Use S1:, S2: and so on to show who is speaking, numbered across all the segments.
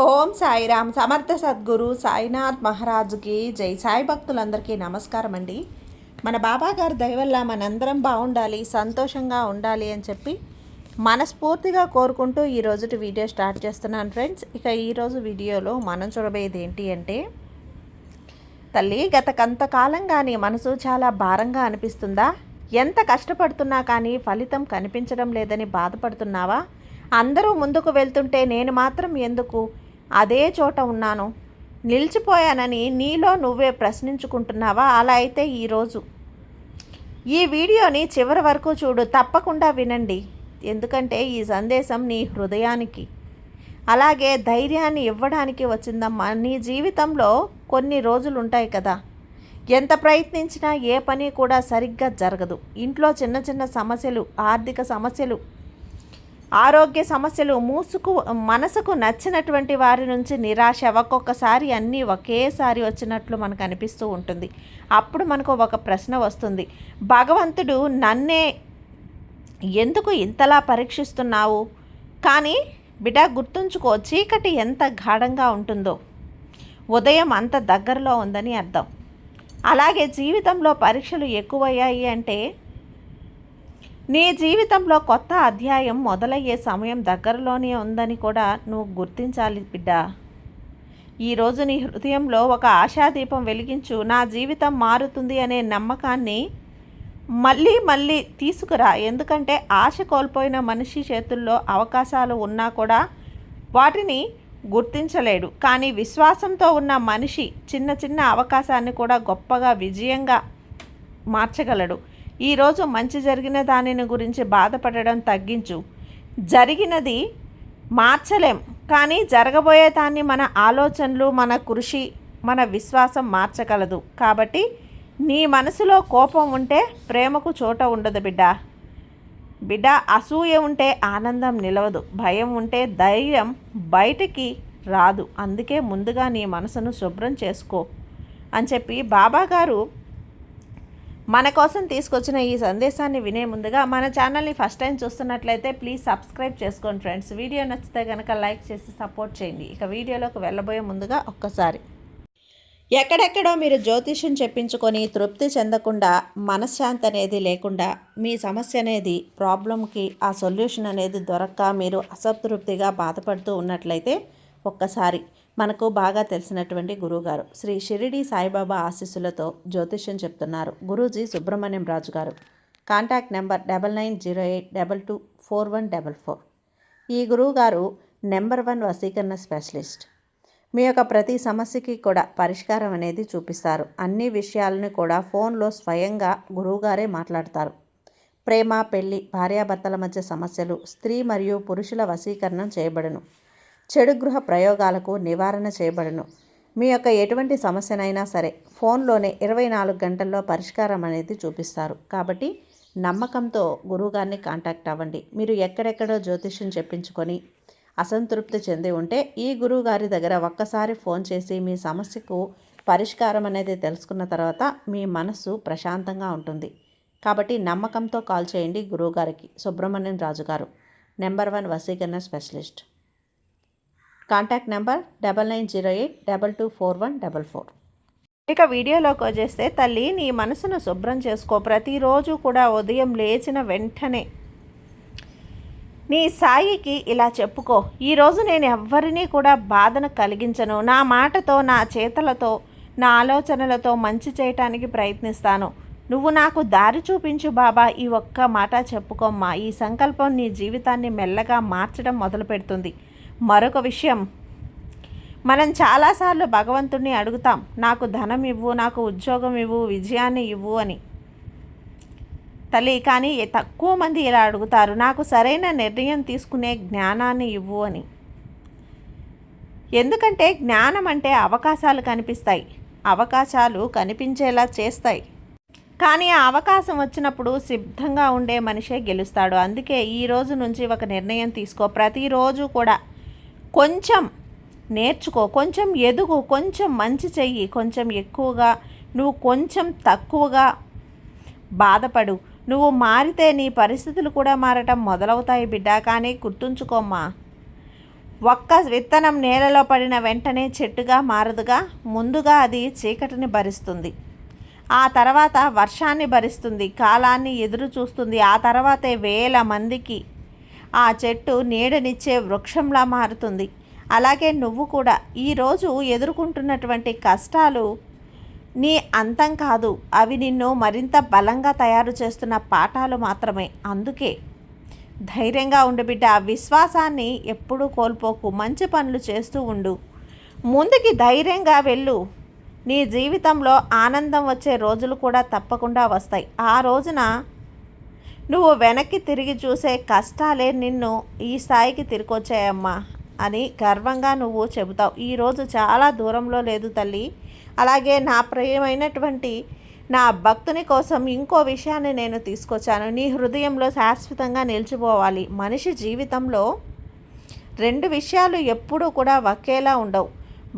S1: ఓం సాయిరామ్. సమర్థ సద్గురు సాయినాథ్ మహారాజుకి జై. సాయి భక్తులందరికీ నమస్కారం అండి. మన బాబా గారి దయ వల్ల మనందరం బాగుండాలి, సంతోషంగా ఉండాలి అని చెప్పి మనస్ఫూర్తిగా కోరుకుంటూ ఈరోజు వీడియో స్టార్ట్ చేస్తున్నాను ఫ్రెండ్స్. ఇక ఈరోజు వీడియోలో మనం చూడబోయేది ఏంటి అంటే, తల్లి గత కొంతకాలంగా నీ మనసు చాలా భారంగా అనిపిస్తుందా? ఎంత కష్టపడుతున్నా కానీ ఫలితం కనిపించడం లేదని బాధపడుతున్నావా? అందరూ ముందుకు వెళ్తుంటే నేను మాత్రం ఎందుకు అదే చోట ఉన్నాను, నిలిచిపోయానని నీలో నువ్వే ప్రశ్నించుకుంటున్నావా? అలా అయితే ఈరోజు ఈ వీడియోని చివరి వరకు చూడు, తప్పకుండా వినండి. ఎందుకంటే ఈ సందేశం నీ హృదయానికి అలాగే ధైర్యాన్ని ఇవ్వడానికి వచ్చిందమ్మా. నీ జీవితంలో కొన్ని రోజులు ఉంటాయి కదా, ఎంత ప్రయత్నించినా ఏ పని కూడా సరిగ్గా జరగదు. ఇంట్లో చిన్న చిన్న సమస్యలు, ఆర్థిక సమస్యలు, ఆరోగ్య సమస్యలు, మనసుకు నచ్చినటువంటి వారి నుంచి నిరాశ, ఒక్కొక్కసారి అన్నీ ఒకేసారి వచ్చినట్లు మనకు అనిపిస్తూ ఉంటుంది. అప్పుడు మనకు ఒక ప్రశ్న వస్తుంది, భగవంతుడు నన్నే ఎందుకు ఇంతలా పరీక్షిస్తున్నావు? కానీ బిడ్డ గుర్తుంచుకో, చీకటి ఎంత గాఢంగా ఉంటుందో ఉదయం అంత దగ్గరలో ఉందని అర్థం. అలాగే జీవితంలో పరీక్షలు ఎక్కువయ్యాయి అంటే నీ జీవితంలో కొత్త అధ్యాయం మొదలయ్యే సమయం దగ్గరలోనే ఉందని కూడా నువ్వు గుర్తించాలి బిడ్డ. ఈరోజు నీ హృదయంలో ఒక ఆశాదీపం వెలిగించు. నా జీవితం మారుతుంది అనే నమ్మకాన్ని మళ్ళీ మళ్ళీ తీసుకురా. ఎందుకంటే ఆశ కోల్పోయిన మనిషి చేతుల్లో అవకాశాలు ఉన్నా కూడా వాటిని గుర్తించలేడు. కానీ విశ్వాసంతో ఉన్న మనిషి చిన్న చిన్న అవకాశాన్ని కూడా గొప్పగా విజయంగా మార్చగలడు. ఈరోజు మంచి జరిగిన దానిని గురించి బాధపడడం తగ్గించు. జరిగినది మార్చలేం, కానీ జరగబోయే దాన్ని మన ఆలోచనలు, మన కృషి, మన విశ్వాసం మార్చగలదు. కాబట్టి నీ మనసులో కోపం ఉంటే ప్రేమకు చోట ఉండదు బిడ్డ. అసూయ ఉంటే ఆనందం నిలవదు. భయం ఉంటే ధైర్యం బయటికి రాదు. అందుకే ముందుగా నీ మనసును శుభ్రం చేసుకో అని చెప్పి బాబాగారు మన కోసం తీసుకొచ్చిన ఈ సందేశాన్ని వినే ముందుగా మన ఛానల్ని ఫస్ట్ టైం చూస్తున్నట్లయితే ప్లీజ్ సబ్స్క్రైబ్ చేసుకోండి ఫ్రెండ్స్. వీడియో నచ్చితే కనుక లైక్ చేసి సపోర్ట్ చేయండి. ఇక వీడియోలోకి వెళ్ళబోయే ముందుగా ఒక్కసారి, ఎక్కడెక్కడో మీరు జ్యోతిష్యం చెప్పించుకొని తృప్తి చెందకుండా, మనశ్శాంతి అనేది లేకుండా, మీ సమస్య అనేది ప్రాబ్లంకి ఆ సొల్యూషన్ అనేది దొరక్క మీరు అసంతృప్తిగా బాధపడుతూ ఉన్నట్లయితే ఒక్కసారి మనకు బాగా తెలిసినటువంటి గురువుగారు శ్రీ షిరిడి సాయిబాబా ఆశీస్సులతో జ్యోతిష్యం చెప్తున్నారు గురూజీ సుబ్రహ్మణ్యం రాజు గారు. Contact number 9908224144. ఈ గురువుగారు నెంబర్ 1 వశీకరణ స్పెషలిస్ట్. మీ యొక్క ప్రతి సమస్యకి కూడా పరిష్కారం అనేది చూపిస్తారు. అన్ని విషయాలను కూడా ఫోన్లో స్వయంగా గురువుగారే మాట్లాడతారు. ప్రేమ, పెళ్లి, భార్యాభర్తల మధ్య సమస్యలు, స్త్రీ మరియు పురుషుల వశీకరణం చేయబడును. చెడు గృహ ప్రయోగాలకు నివారణ చేయబడును. మీ యొక్క ఎటువంటి సమస్యనైనా సరే ఫోన్లోనే 24 గంటల్లో పరిష్కారం అనేది చూపిస్తారు. కాబట్టి నమ్మకంతో గురువుగారిని కాంటాక్ట్ అవ్వండి. మీరు ఎక్కడెక్కడో జ్యోతిష్యం చెప్పించుకొని అసంతృప్తి చెంది ఉంటే ఈ గురువుగారి దగ్గర ఒక్కసారి ఫోన్ చేసి మీ సమస్యకు పరిష్కారం అనేది తెలుసుకున్న తర్వాత మీ మనసు ప్రశాంతంగా ఉంటుంది. కాబట్టి నమ్మకంతో కాల్ చేయండి గురువుగారికి. సుబ్రహ్మణ్యం రాజు గారు, నెంబర్ 1 వశీకరణ స్పెషలిస్ట్. Contact number 9908224144. ఇక వీడియోలోకి వచ్చేస్తే, తల్లి నీ మనసును శుభ్రం చేసుకో. ప్రతిరోజు కూడా ఉదయం లేచిన వెంటనే నీ సాయికి ఇలా చెప్పుకో, ఈరోజు నేను ఎవ్వరినీ కూడా బాధను కలిగించను. నా మాటతో, నా చేతలతో, నా ఆలోచనలతో మంచి చేయటానికి ప్రయత్నిస్తాను. నువ్వు నాకు దారి చూపించు బాబా. ఈ ఒక్క మాట చెప్పుకోమ్మా. ఈ సంకల్పం నీ జీవితాన్ని మెల్లగా మార్చడం మొదలు పెడుతుంది. మరొక విషయం, మనం చాలాసార్లు భగవంతుడిని అడుగుతాం, నాకు ధనం ఇవ్వు, నాకు ఉద్యోగం ఇవ్వు, విజయాన్ని ఇవ్వు అని తల్లి. కానీ తక్కువ మంది ఇలా అడుగుతారు, నాకు సరైన నిర్ణయం తీసుకునే జ్ఞానాన్ని ఇవ్వు అని. ఎందుకంటే జ్ఞానం అంటే అవకాశాలు కనిపిస్తాయి, అవకాశాలు కనిపించేలా చేస్తాయి. కానీ ఆ అవకాశం వచ్చినప్పుడు సిద్ధంగా ఉండే మనిషే గెలుస్తాడు. అందుకే ఈ రోజు నుంచి ఒక నిర్ణయం తీసుకో. ప్రతిరోజు కూడా కొంచెం నేర్చుకో, కొంచెం ఎదుగు, కొంచెం మంచి చెయ్యి. కొంచెం ఎక్కువగా, నువ్వు కొంచెం తక్కువగా బాధపడు. నువ్వు మారితే నీ పరిస్థితులు కూడా మారటం మొదలవుతాయి బిడ్డ. కానీ గుర్తుంచుకోమ్మా, ఒక్క విత్తనం నేలలో పడిన వెంటనే చెట్టుగా మారదుగా. ముందుగా అది చీకటిని భరిస్తుంది, ఆ తర్వాత వర్షాన్ని భరిస్తుంది, కాలాన్ని ఎదురు చూస్తుంది. ఆ తర్వాతే వేల మందికి ఆ చెట్టు నీడనిచ్చే వృక్షంలా మారుతుంది. అలాగే నువ్వు కూడా ఈరోజు ఎదుర్కొంటున్నటువంటి కష్టాలు నీ అంతం కాదు, అవి నిన్ను మరింత బలంగా తయారు చేస్తున్న పాఠాలు మాత్రమే. అందుకే ధైర్యంగా ఉండు బిడ్డ. విశ్వాసాన్ని ఎప్పుడూ కోల్పోకు. మంచి పనులు చేస్తూ ఉండు, ముందుకి ధైర్యంగా వెళ్ళు. నీ జీవితంలో ఆనందం వచ్చే రోజులు కూడా తప్పకుండా వస్తాయి. ఆ రోజున నువ్వు వెనక్కి తిరిగి చూసే కష్టాలే నిన్ను ఈ స్థాయికి తిరిగొచ్చాయమ్మా అని గర్వంగా నువ్వు చెబుతావు. ఈరోజు చాలా దూరంలో లేదు తల్లి. అలాగే నా ప్రియమైనటువంటి నా భక్తుని కోసం ఇంకో విషయాన్ని నేను తీసుకొచ్చాను. నీ హృదయంలో శాశ్వతంగా నిలిచిపోవాలి. మనిషి జీవితంలో రెండు విషయాలు ఎప్పుడూ కూడా ఒకేలా ఉండవు.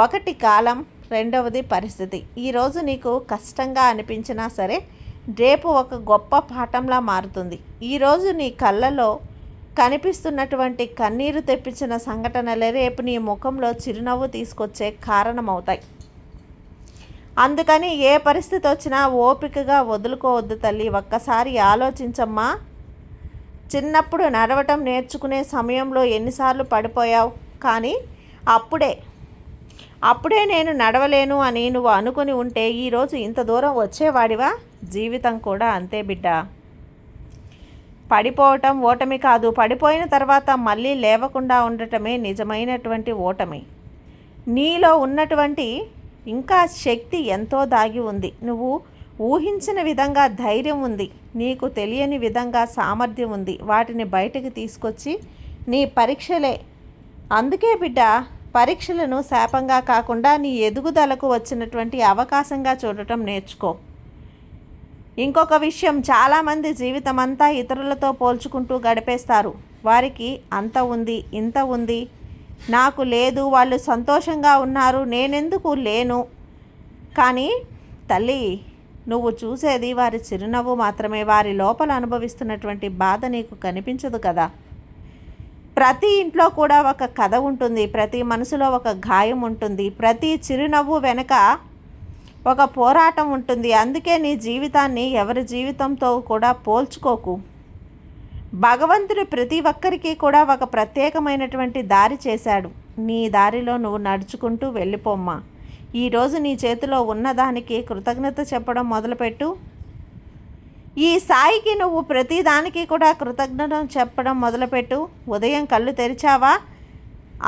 S1: ఒకటి కాలం, రెండవది పరిస్థితి. ఈరోజు నీకు కష్టంగా అనిపించినా సరే రేపు ఒక గొప్ప పాఠంలా మారుతుంది. ఈరోజు నీ కళ్ళలో కనిపిస్తున్నటువంటి కన్నీరు తెప్పించిన సంఘటనలే రేపు నీ ముఖంలో చిరునవ్వు తీసుకొచ్చే కారణమవుతాయి. అందుకని ఏ పరిస్థితి వచ్చినా ఓపికగా వదులుకోవద్దు తల్లి. ఒక్కసారి ఆలోచించమ్మా. చిన్నప్పుడు నడవటం నేర్చుకునే సమయంలో ఎన్నిసార్లు పడిపోయావు, కానీ అప్పుడే నేను నడవలేను అని నువ్వు అనుకుని ఉంటే ఈరోజు ఇంత దూరం వచ్చేవాడివా? జీవితం కూడా అంతే బిడ్డ. పడిపోవటం ఓటమి కాదు, పడిపోయిన తర్వాత మళ్ళీ లేవకుండా ఉండటమే నిజమైనటువంటి ఓటమి. నీలో ఉన్నటువంటి ఇంకా శక్తి ఎంతో దాగి ఉంది. నువ్వు ఊహించిన విధంగా ధైర్యం ఉంది, నీకు తెలియని విధంగా సామర్థ్యం ఉంది. వాటిని బయటకు తీసుకొచ్చి నీ పరీక్షలే. అందుకే బిడ్డ, పరీక్షలను శాపంగా కాకుండా నీ ఎదుగుదలకు వచ్చినటువంటి అవకాశంగా చూడటం నేర్చుకో. ఇంకొక విషయం, చాలామంది జీవితం అంతా ఇతరులతో పోల్చుకుంటూ గడిపేస్తారు. వారికి అంత ఉంది, ఇంత ఉంది, నాకు లేదు, వాళ్ళు సంతోషంగా ఉన్నారు, నేనెందుకు లేను. కానీ తల్లి, నువ్వు చూసేది వారి చిరునవ్వు మాత్రమే. వారి లోపల అనుభవిస్తున్నటువంటి బాధ నీకు కనిపించదు కదా. ప్రతి ఇంట్లో కూడా ఒక కథ ఉంటుంది, ప్రతి మనసులో ఒక గాయం ఉంటుంది, ప్రతి చిరునవ్వు వెనుక ఒక పోరాటం ఉంటుంది. అందుకే నీ జీవితాన్ని ఎవరి జీవితంతో కూడా పోల్చుకోకు. భగవంతుడు ప్రతి ఒక్కరికి కూడా ఒక ప్రత్యేకమైనటువంటి దారి చేశాడు. నీ దారిలో నువ్వు నడుచుకుంటూ వెళ్ళిపోమ్మా. ఈరోజు నీ చేతిలో ఉన్నదానికి కృతజ్ఞత చెప్పడం మొదలుపెట్టు. ఈ సాయికి నువ్వు ప్రతిదానికి కూడా కృతజ్ఞత చెప్పడం మొదలుపెట్టు. ఉదయం కళ్ళు తెరిచావా,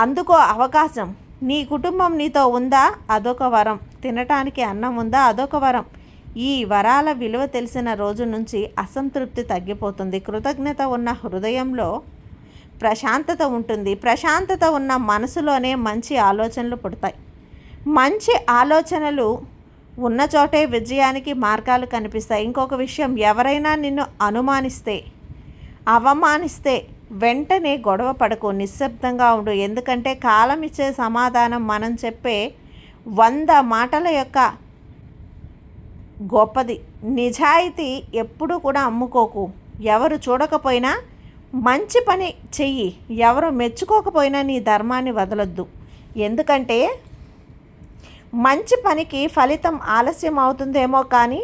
S1: అందుకో అవకాశం. నీ కుటుంబం నీతో ఉందా, అదొక వరం. తినటానికి అన్నం ఉందా, అదొక వరం. ఈ వరాల విలువ తెలిసిన రోజు నుంచి అసంతృప్తి తగ్గిపోతుంది. కృతజ్ఞత ఉన్న హృదయంలో ప్రశాంతత ఉంటుంది. ప్రశాంతత ఉన్న మనసులోనే మంచి ఆలోచనలు పుడతాయి. మంచి ఆలోచనలు ఉన్న చోటే విజయానికి మార్గాలు కనిపిస్తాయి. ఇంకొక విషయం, ఎవరైనా నిన్ను అనుమానిస్తే, అవమానిస్తే వెంటనే గొడవ పడకు, నిశ్శబ్దంగా ఉండు. ఎందుకంటే కాలం ఇచ్చే సమాధానం మనం చెప్పే 100 మాటల యొక్క గొప్పది. నిజాయితీ ఎప్పుడూ కూడా అమ్ముకోకు. ఎవరు చూడకపోయినా మంచి పని చెయ్యి. ఎవరు మెచ్చుకోకపోయినా నీ ధర్మాన్ని వదలొద్దు. ఎందుకంటే మంచి పనికి ఫలితం ఆలస్యం అవుతుందేమో, కానీ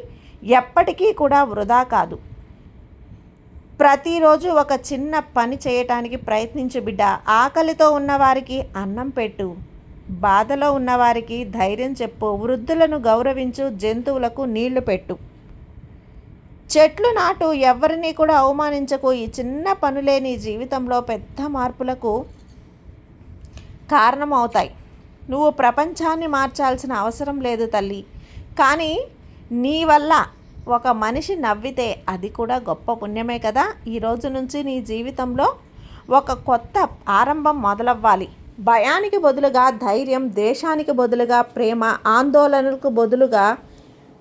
S1: ఎప్పటికీ కూడా వృధా కాదు. ప్రతిరోజు ఒక చిన్న పని చేయటానికి ప్రయత్నించు బిడ్డ. ఆకలితో ఉన్నవారికి అన్నం పెట్టు, బాధలో ఉన్నవారికి ధైర్యం చెప్పు, వృద్ధులను గౌరవించు, జంతువులకు నీళ్లు పెట్టు, చెట్లు నాటు, ఎవరిని కూడా అవమానించకు. ఈ చిన్న పనులే నీ జీవితంలో పెద్ద మార్పులకు కారణమవుతాయి. నువ్వు ప్రపంచాన్ని మార్చాల్సిన అవసరం లేదు తల్లి, కానీ నీ వల్ల ఒక మనిషి నవ్వితే అది కూడా గొప్ప పుణ్యమే కదా. ఈ రోజు నుంచి నీ జీవితంలో ఒక కొత్త ఆరంభం మొదలవ్వాలి. భయానికి బదులుగా ధైర్యం, దేశానికి బదులుగా ప్రేమ, ఆందోళనలకు బదులుగా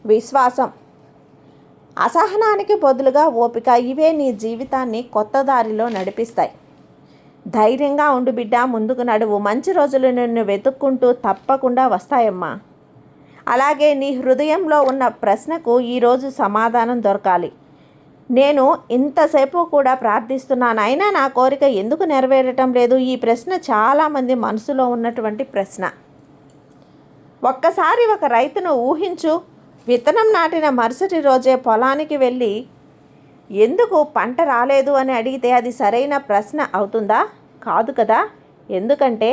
S1: విశ్వాసం, అసహనానికి బదులుగా ఓపిక, ఇవే నీ జీవితాన్ని కొత్త దారిలో నడిపిస్తాయి. ధైర్యంగా ఉండు బిడ్డ, ముందుకు నడువు. మంచి రోజులు నిన్ను వెతుక్కుంటూ తప్పకుండా వస్తాయమ్మా. అలాగే నీ హృదయంలో ఉన్న ప్రశ్నకు ఈరోజు సమాధానం దొరకాలి. నేను ఇంతసేపు కూడా ప్రార్థిస్తున్నాను, అయినా నా కోరిక ఎందుకు నెరవేరటం లేదు? ఈ ప్రశ్న చాలామంది మనసులో ఉన్నటువంటి ప్రశ్న. ఒక్కసారి ఒక రైతును ఊహించు. విత్తనం నాటిన మరుసటి రోజే పొలానికి వెళ్ళి ఎందుకు పంట రాలేదు అని అడిగితే అది సరైన ప్రశ్న అవుతుందా? కాదు కదా. ఎందుకంటే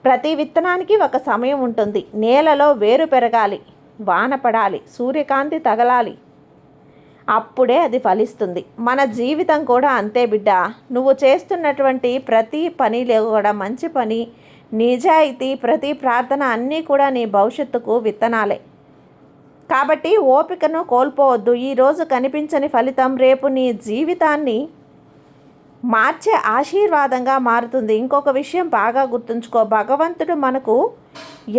S1: ప్రతి విత్తనానికి ఒక సమయం ఉంటుంది. నేలలో వేరు పెరగాలి, వాన పడాలి, సూర్యకాంతి తగలాలి, అప్పుడే అది ఫలిస్తుంది. మన జీవితం కూడా అంతే బిడ్డ. నువ్వు చేస్తున్నటువంటి ప్రతి పనిలో కూడా మంచి పని, నిజాయితీ, ప్రతి ప్రార్థన అన్నీ కూడా నీ భవిష్యత్తుకు విత్తనాలే. కాబట్టి ఓపికను కోల్పోవద్దు. ఈరోజు కనిపించని ఫలితం రేపు నీ జీవితాన్ని మార్చే ఆశీర్వాదంగా మారుతుంది. ఇంకొక విషయం బాగా గుర్తుంచుకో, భగవంతుడు మనకు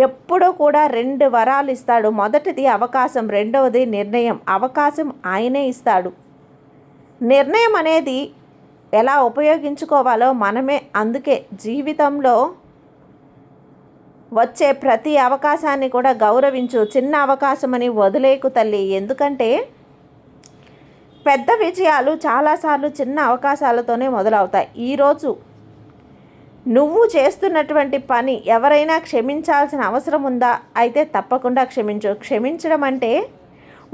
S1: ఎప్పుడూ కూడా 2 వరాలు ఇస్తాడు. మొదటిది అవకాశం, రెండవది నిర్ణయం. అవకాశం ఆయనే ఇస్తాడు, నిర్ణయం అనేది ఎలా ఉపయోగించుకోవాలో మనమే. అందుకే జీవితంలో వచ్చే ప్రతి అవకాశాన్ని కూడా గౌరవించు. చిన్న అవకాశమని వదిలేకు తల్లి. ఎందుకంటే పెద్ద విజయాలు చాలాసార్లు చిన్న అవకాశాలతోనే మొదలవుతాయి. ఈరోజు నువ్వు చేస్తున్నటువంటి పని ఎవరైనా క్షమించాల్సిన అవసరం ఉందా? అయితే తప్పకుండా క్షమించు. క్షమించడం అంటే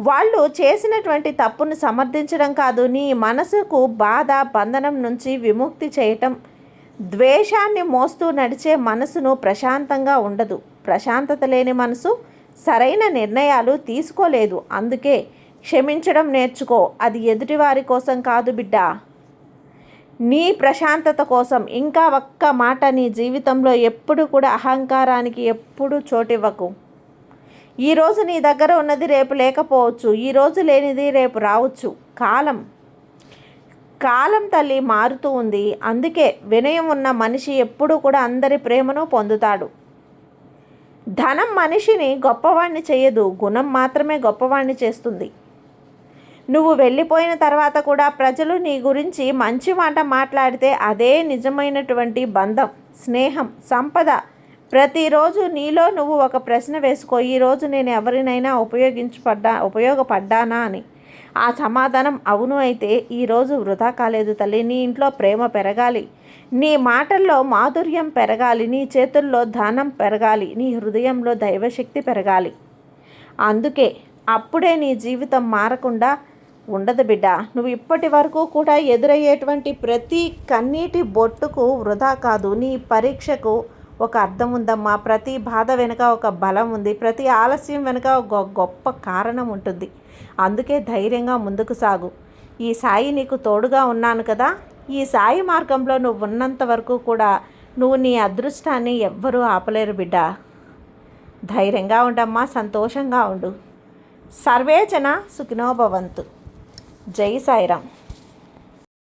S1: వాళ్ళు చేసినటువంటి తప్పును సమర్థించడం కాదు, నీ మనసుకు బాధ, బంధనం నుంచి విముక్తి చేయటం. ద్వేషాన్ని మోస్తూ నడిచే మనసును ప్రశాంతంగా ఉండదు. ప్రశాంతత లేని మనసు సరైన నిర్ణయాలు తీసుకోలేదు. అందుకే క్షమించడం నేర్చుకో. అది ఎదుటివారి కోసం కాదు బిడ్డ, నీ ప్రశాంతత కోసం. ఇంకా ఒక్క మాట, నీ జీవితంలో ఎప్పుడు కూడా అహంకారానికి ఎప్పుడు చోటివ్వకు. ఈరోజు నీ దగ్గర ఉన్నది రేపు లేకపోవచ్చు, ఈరోజు లేనిది రేపు రావచ్చు. కాలం తల్లి మారుతూ ఉంది. అందుకే వినయం ఉన్న మనిషి ఎప్పుడూ కూడా అందరి ప్రేమను పొందుతాడు. ధనం మనిషిని గొప్పవాణ్ణి చేయదు, గుణం మాత్రమే గొప్పవాణ్ణి చేస్తుంది. నువ్వు వెళ్ళిపోయిన తర్వాత కూడా ప్రజలు నీ గురించి మంచి మాట మాట్లాడితే అదే నిజమైనటువంటి బంధం, స్నేహం, సంపద. ప్రతిరోజు నీలో నువ్వు ఒక ప్రశ్న వేసుకో, ఈరోజు నేను ఎవరినైనా ఉపయోగపడ్డానా అని. ఆ సమాధానం అవును అయితే ఈరోజు వృధా కాలేదు తల్లి. నీ ఇంట్లో ప్రేమ పెరగాలి, నీ మాటల్లో మాధుర్యం పెరగాలి, నీ చేతుల్లో ధనం పెరగాలి, నీ హృదయంలో దైవశక్తి పెరగాలి. అందుకే అప్పుడే నీ జీవితం మారకుండా ఉండదు బిడ్డ. నువ్వు ఇప్పటి వరకు కూడా ఎదురయ్యేటువంటి ప్రతి కన్నీటి బొట్టుకు వృధా కాదు. నీ పరీక్షకు ఒక అర్థం ఉందమ్మా. ప్రతి బాధ వెనుక ఒక బలం ఉంది, ప్రతి ఆలస్యం వెనుక ఒక గొప్ప కారణం ఉంటుంది. అందుకే ధైర్యంగా ముందుకు సాగు. ఈ సాయి నీకు తోడుగా ఉన్నాను కదా. ఈ సాయి మార్గంలో నువ్వు ఉన్నంత వరకు కూడా నువ్వు నీ అదృష్టాన్ని ఎవ్వరూ ఆపలేరు బిడ్డ. ధైర్యంగా ఉండమ్మా, సంతోషంగా ఉండు. సర్వే జన సుఖినో భవంతు. జై సాయిరామ్.